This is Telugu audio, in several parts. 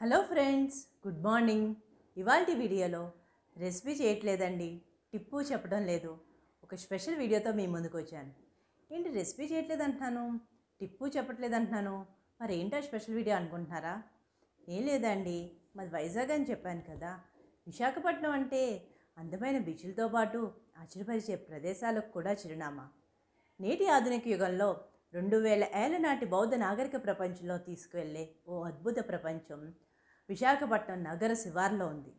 Hello friends, good morning. ఇవాల్టి వీడియోలో రెసిపీ చేయట్లేదండి, టిప్పు చెప్పడం లేదు. ఒక స్పెషల్ వీడియోతో మీ ముందుకు వచ్చాను. ఏంటి రెసిపీ చేయట్లేదు అంటున్నాను, టిప్పు చెప్పట్లేదు అంటున్నాను, మరి ఏంటో స్పెషల్ వీడియో అనుకుంటున్నారా? ఏం లేదండి, మాది వైజాగ్ అని చెప్పాను కదా. విశాఖపట్నం అంటే అందమైన బీచ్లతో పాటు ఆశ్చర్యపరిచే ప్రదేశాలకు కూడా చిరునామా. నేటి ఆధునిక యుగంలో 2000 ఏళ్ల నాటి బౌద్ధ నాగరిక ప్రపంచంలో తీసుకువెళ్ళే ఓ అద్భుత ప్రపంచం విశాఖపట్నం నగర శివార్లో ఉంది.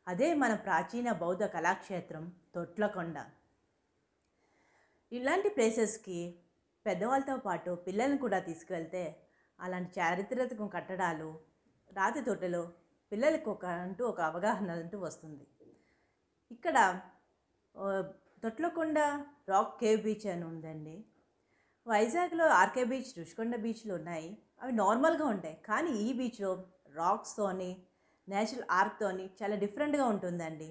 అదే మన ప్రాచీన బౌద్ధ కళాక్షేత్రం తొట్లకొండ. ఇలాంటి ప్లేసెస్కి పెద్దవాళ్ళతో పాటు పిల్లల్ని కూడా తీసుకువెళ్తే అలాంటి చారిత్రక కట్టడాలు, రాతి తొట్టెలు పిల్లలకు ఒక అవగాహన అంటూ వస్తుంది. ఇక్కడ తొట్లకొండ రాక్ కేవ్ బీచ్ అని ఉందండి. వైజాగ్లో ఆర్కే బీచ్, రుషికొండ బీచ్లు ఉన్నాయి. అవి నార్మల్గా ఉంటాయి, కానీ ఈ బీచ్లో రాక్స్తోని, నేచురల్ ఆర్క్తోని చాలా డిఫరెంట్గా ఉంటుందండి.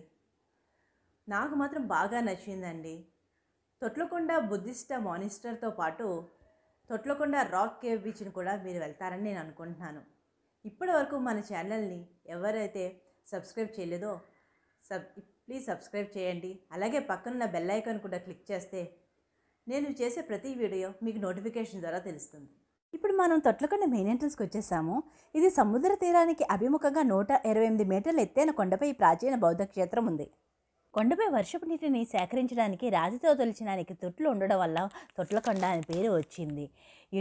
నాకు మాత్రం బాగా నచ్చిందండి. తొట్లకొండ బుద్ధిస్ట్ మానిస్టర్తో పాటు తొట్లకొండ రాక్ కేవ్ బీచ్ని కూడా మీరు వెళ్తారని నేను అనుకుంటున్నాను. ఇప్పటి వరకు మన ఛానల్ని ఎవరైతే సబ్స్క్రైబ్ చేయలేదో ప్లీజ్ సబ్స్క్రైబ్ చేయండి. అలాగే పక్కనున్న బెల్ ఐకాన్ కూడా క్లిక్ చేస్తే నేను చేసే ప్రతి వీడియో మీకు నోటిఫికేషన్ ద్వారా తెలుస్తుంది. ఇప్పుడు మనం తొట్లకొండ మెయిన్ ఎంట్రన్స్కి వచ్చేసాము. ఇది సముద్ర తీరానికి అభిముఖంగా 128 మీటర్ల ఎత్తైన కొండపై ప్రాచీన బౌద్ధ క్షేత్రం ఉంది. కొండపై వర్షపు నీటిని సేకరించడానికి రాతితో తొలిచినానికి తొట్లు ఉండడం వల్ల తొట్లకొండ అని పేరు వచ్చింది.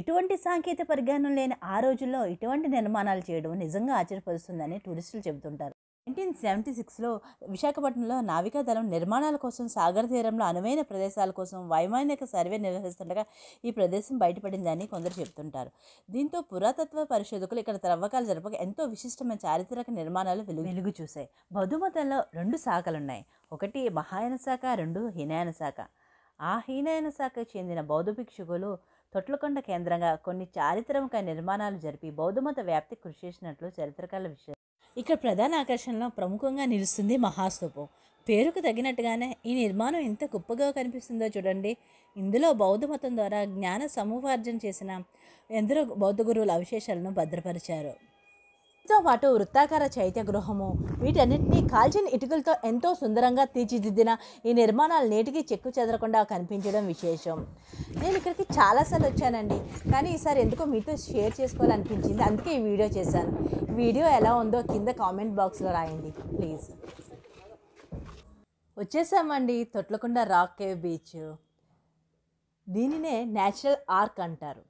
ఎటువంటి సాంకేతిక పరిజ్ఞానం లేని ఆ రోజుల్లో ఇటువంటి నిర్మాణాలు చేయడం నిజంగా ఆశ్చర్యపరుస్తుందని టూరిస్టులు చెబుతుంటారు. 1976లో విశాఖపట్నంలో నావికాదళం నిర్మాణాల కోసం సాగర్ తీరంలో అనువైన ప్రదేశాల కోసం వైమానిక సర్వే నిర్వహిస్తుండగా ఈ ప్రదేశం బయటపడిందని కొందరు చెబుతుంటారు. దీంతో పురాతత్వ పరిశోధకులు ఇక్కడ త్రవ్వకాలు జరపక ఎంతో విశిష్టమైన చారిత్రక నిర్మాణాలు వెలుగు చూశాయి. బౌద్ధ మతంలో 2 శాఖలున్నాయి. ఒకటి మహాయాన శాఖ, 2 హీనయాన శాఖ. ఆ హీనయాన శాఖకు చెందిన బౌద్ధ భిక్షువులు తొట్లకొండ కేంద్రంగా కొన్ని చారిత్రక నిర్మాణాలు జరిపి బౌద్ధమత వ్యాప్తి కృషి చేసినట్లు చరిత్రకారుల విషయం. ఇక్కడ ప్రధాన ఆకర్షణలో ప్రముఖంగా నిలుస్తుంది మహాస్తూపం. పేరుకు తగినట్టుగానే ఈ నిర్మాణం ఎంత గొప్పగా కనిపిస్తుందో చూడండి. ఇందులో బౌద్ధ మతం ద్వారా జ్ఞాన సముపార్జన చేసిన ఎందరో బౌద్ధ గురువుల అవశేషాలను భద్రపరిచారు. తో పాటు వృత్తాకార చైత్య గృహము, వీటన్నిటినీ కాల్చిన ఇటుకలతో ఎంతో సుందరంగా తీర్చిదిద్దిన ఈ నిర్మాణాలు నేటికి చెక్కు చెదరకుండా కనిపించడం విశేషం. నేను ఇక్కడికి చాలాసార్లు వచ్చానండి, కానీ ఈసారి ఎందుకో మీతో షేర్ చేసుకోవాలనిపించింది, అందుకే ఈ వీడియో చేశాను. వీడియో ఎలా ఉందో కింద కామెంట్ బాక్స్లో రాయండి ప్లీజ్. వచ్చేసామండి తొట్లకొండ రాక్ కేవ్ బీచ్. దీనినే న్యాచురల్ ఆర్క్ అంటారు.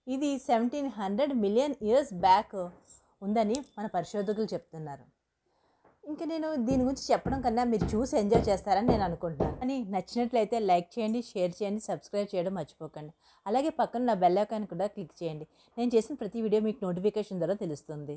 ఇది 1700 మిలియన్ ఇయర్స్ బ్యాక్ ఉందని మన పరిశోధకులు చెప్తున్నారు. ఇంకా నేను దీని గురించి చెప్పడం కన్నా మీరు చూసి ఎంజాయ్ చేస్తారని నేను అనుకుంటున్నాను. అని నచ్చినట్లయితే లైక్ చేయండి, షేర్ చేయండి, సబ్స్క్రైబ్ చేయడం మర్చిపోకండి. అలాగే పక్కన నా బెల్ ఐకాన్ కూడా క్లిక్ చేయండి. నేను చేసిన ప్రతి వీడియో మీకు నోటిఫికేషన్ ద్వారా తెలుస్తుంది.